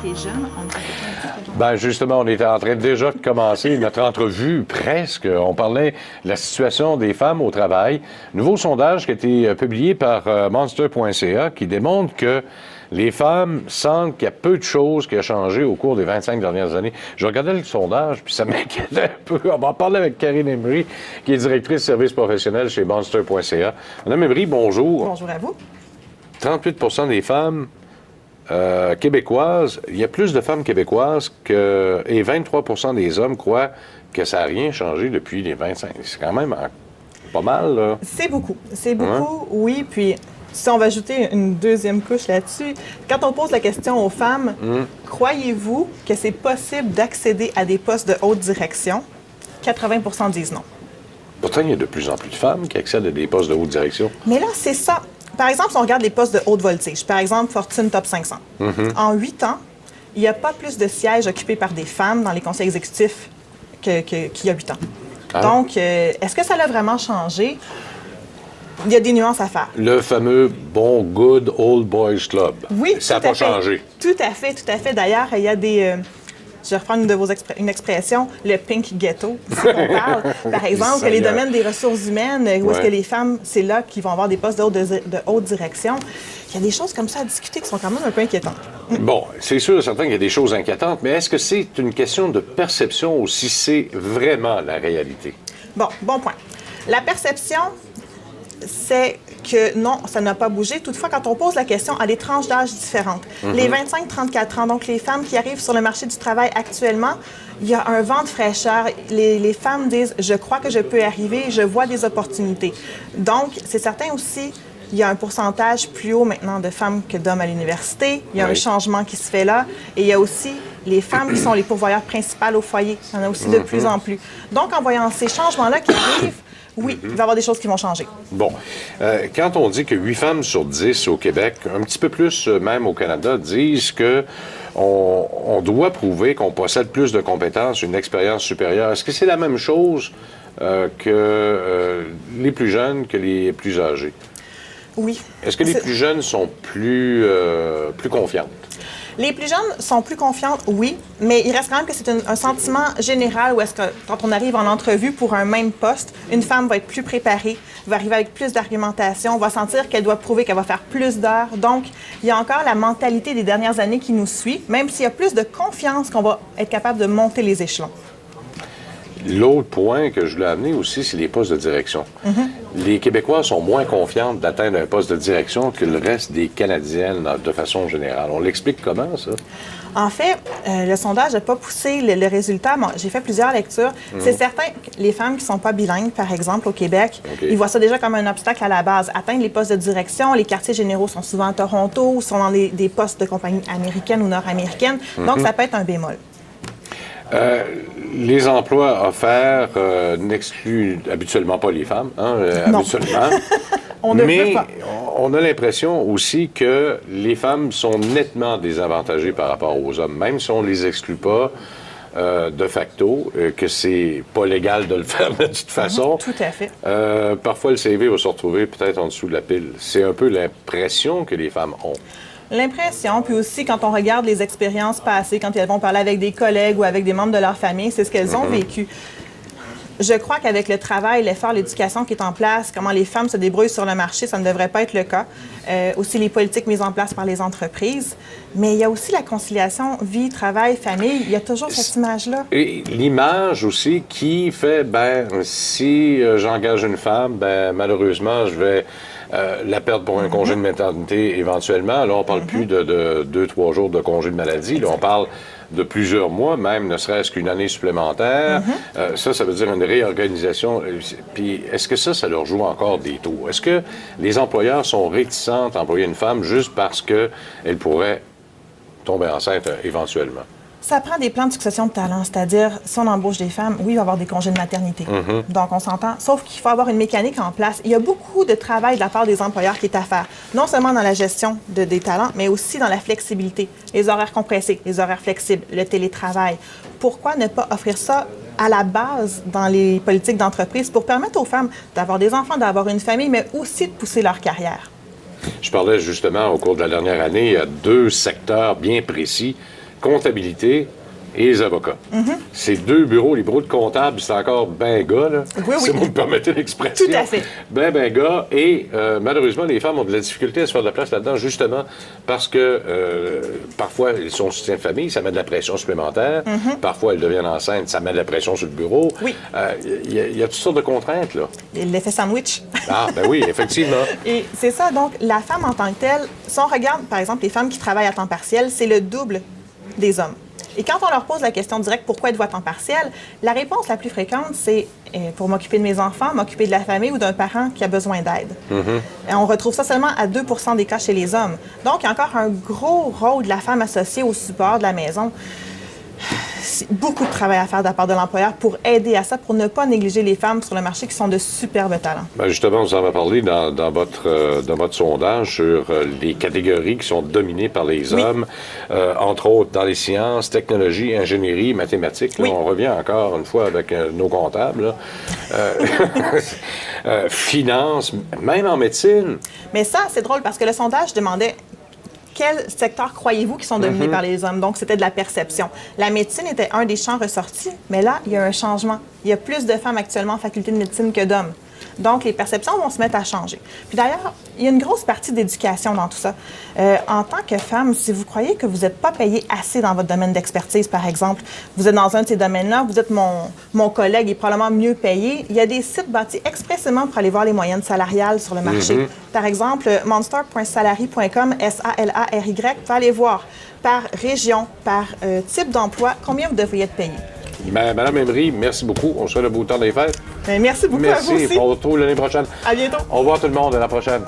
les jeunes. On Bien, justement, on était en train déjà de commencer notre entrevue, presque. On parlait de la situation des femmes au travail. Nouveau sondage qui a été publié par Monster.ca qui démontre que les femmes sentent qu'il y a peu de choses qui ont changé au cours des 25 dernières années. Je regardais le sondage, puis ça m'inquiétait un peu. On va en parler avec Karine Emery, qui est directrice de services professionnels chez Monster.ca. Madame Emery, bonjour. Bonjour à vous. 38 des femmes québécoises, il y a plus de femmes québécoises et 23 des hommes croient que ça n'a rien changé depuis les 25. C'est quand même pas mal, là. C'est beaucoup. C'est beaucoup, oui. Puis, si on va ajouter une deuxième couche là-dessus, quand on pose la question aux femmes, croyez-vous que c'est possible d'accéder à des postes de haute direction? 80 disent non. Pourtant, il y a de plus en plus de femmes qui accèdent à des postes de haute direction. Mais là, c'est ça. Par exemple, si on regarde les postes de haute voltige, par exemple, Fortune Top 500, en 8 ans, il n'y a pas plus de sièges occupés par des femmes dans les conseils exécutifs qu'il y a 8 ans. Ah. Donc, est-ce que ça a vraiment changé? Il y a des nuances à faire. Le fameux bon, good old boys club. Oui, ça n'a pas changé. Tout à fait, tout à fait. D'ailleurs, il y a des... je vais reprendre une expression, le pink ghetto, si on parle. Par exemple, que les domaines des ressources humaines, où est-ce que les femmes, c'est là qu'ils vont avoir des postes de haute direction. Il y a des choses comme ça à discuter qui sont quand même un peu inquiétantes. Bon, c'est sûr, certain qu'il y a des choses inquiétantes, mais est-ce que c'est une question de perception ou si c'est vraiment la réalité? Bon point. La perception, c'est que non, ça n'a pas bougé. Toutefois, quand on pose la question à des tranches d'âge différentes, les 25-34 ans, donc les femmes qui arrivent sur le marché du travail actuellement, il y a un vent de fraîcheur. Les femmes disent « je crois que je peux y arriver, je vois des opportunités ». Donc, c'est certain aussi, il y a un pourcentage plus haut maintenant de femmes que d'hommes à l'université. Il y a un changement qui se fait là. Et il y a aussi les femmes qui sont les pourvoyeurs principales au foyer. Il y en a aussi de plus en plus. Donc, en voyant ces changements-là qui arrivent, oui, il va y avoir des choses qui vont changer. Bon. Quand on dit que 8 femmes sur 10 au Québec, un petit peu plus même au Canada, disent que on doit prouver qu'on possède plus de compétences, une expérience supérieure, est-ce que c'est la même chose que les plus jeunes que les plus âgés? Oui. Est-ce que les plus jeunes sont plus confiantes? Les plus jeunes sont plus confiantes, oui, mais il reste quand même que c'est un sentiment général où est-ce que quand on arrive en entrevue pour un même poste, une femme va être plus préparée, va arriver avec plus d'argumentation, va sentir qu'elle doit prouver qu'elle va faire plus d'heures. Donc, il y a encore la mentalité des dernières années qui nous suit, même s'il y a plus de confiance qu'on va être capable de monter les échelons. L'autre point que je voulais amener aussi, c'est les postes de direction. Les Québécois sont moins confiantes d'atteindre un poste de direction que le reste des Canadiennes de façon générale. On l'explique comment, ça? En fait, le sondage n'a pas poussé le résultat. Bon, j'ai fait plusieurs lectures. C'est certain que les femmes qui ne sont pas bilingues, par exemple, au Québec, ils voient ça déjà comme un obstacle à la base. Atteindre les postes de direction, les quartiers généraux sont souvent à Toronto ou sont dans des postes de compagnies américaines ou nord-américaines. Donc, ça peut être un bémol. Les emplois offerts n'excluent habituellement pas les femmes, Non. habituellement. Mais on a l'impression aussi que les femmes sont nettement désavantagées par rapport aux hommes, même si on ne les exclut pas de facto, que c'est pas légal de le faire de toute façon. Tout à fait. Parfois, le CV va se retrouver peut-être en dessous de la pile. C'est un peu l'impression que les femmes ont. L'impression, puis aussi quand on regarde les expériences passées, quand elles vont parler avec des collègues ou avec des membres de leur famille, c'est ce qu'elles ont vécu. Je crois qu'avec le travail, l'effort, l'éducation qui est en place, comment les femmes se débrouillent sur le marché, ça ne devrait pas être le cas. Aussi les politiques mises en place par les entreprises. Mais il y a aussi la conciliation vie, travail, famille. Il y a toujours cette image-là. Et l'image aussi qui fait, si j'engage une femme, malheureusement, je vais la perdre pour un congé de maternité éventuellement. Là, on ne parle plus de 2-3 jours de congé de maladie. Là, on parle de plusieurs mois, même ne serait-ce qu'une année supplémentaire. Ça veut dire une réorganisation. Puis est-ce que ça leur joue encore des tours? Est-ce que les employeurs sont réticents à employer une femme juste parce qu'elle pourrait tomber enceinte éventuellement? Ça prend des plans de succession de talent, c'est-à-dire, si on embauche des femmes, oui, il va y avoir des congés de maternité. Donc, on s'entend. Sauf qu'il faut avoir une mécanique en place. Il y a beaucoup de travail de la part des employeurs qui est à faire, non seulement dans la gestion des talents, mais aussi dans la flexibilité. Les horaires compressés, les horaires flexibles, le télétravail. Pourquoi ne pas offrir ça à la base dans les politiques d'entreprise pour permettre aux femmes d'avoir des enfants, d'avoir une famille, mais aussi de pousser leur carrière? Je parlais justement au cours de la dernière année, il y a 2 secteurs bien précis comptabilité et les avocats. Ces deux bureaux, les bureaux de comptables, c'est encore ben gars, là. Oui, Si vous me permettez l'expression. Tout à fait. Ben gars. Et malheureusement, les femmes ont de la difficulté à se faire de la place là-dedans, justement parce que parfois, ils sont soutien de famille, ça met de la pression supplémentaire. Parfois, elles deviennent enceintes, ça met de la pression sur le bureau. Oui. Il y a toutes sortes de contraintes, là. L'effet sandwich. Ah, ben oui, effectivement. Et c'est ça, donc la femme en tant que telle, si on regarde, par exemple, les femmes qui travaillent à temps partiel, c'est le double des hommes. Et quand on leur pose la question directe, pourquoi êtes-vous à temps partiel, la réponse la plus fréquente, c'est pour m'occuper de mes enfants, m'occuper de la famille ou d'un parent qui a besoin d'aide. Et on retrouve ça seulement à 2 des cas chez les hommes. Donc, il y a encore un gros rôle de la femme associée au support de la maison. C'est beaucoup de travail à faire de la part de l'employeur pour aider à ça, pour ne pas négliger les femmes sur le marché qui sont de superbes talents. Ben justement, vous en avez parlé dans votre sondage sur les catégories qui sont dominées par les hommes, entre autres dans les sciences, technologie, ingénierie, mathématiques. Là, on revient encore une fois avec nos comptables. Finance, même en médecine. Mais ça, c'est drôle parce que le sondage demandait quels secteurs croyez-vous qui sont dominés par les hommes? Donc, c'était de la perception. La médecine était un des champs ressortis, mais là, il y a un changement. Il y a plus de femmes actuellement en faculté de médecine que d'hommes. Donc, les perceptions vont se mettre à changer. Puis d'ailleurs, il y a une grosse partie d'éducation dans tout ça. En tant que femme, si vous croyez que vous n'êtes pas payé assez dans votre domaine d'expertise, par exemple, vous êtes dans un de ces domaines-là, vous êtes mon collègue est probablement mieux payé, il y a des sites bâtis expressément pour aller voir les moyennes salariales sur le marché. Par exemple, monster.salary.com, SALARY, pour aller voir par région, par type d'emploi, combien vous devriez être payé. Madame Emery, merci beaucoup. On se fait le beau temps des fêtes. Merci beaucoup à vous aussi. On se retrouve l'année prochaine. À bientôt. Au revoir tout le monde. À la prochaine.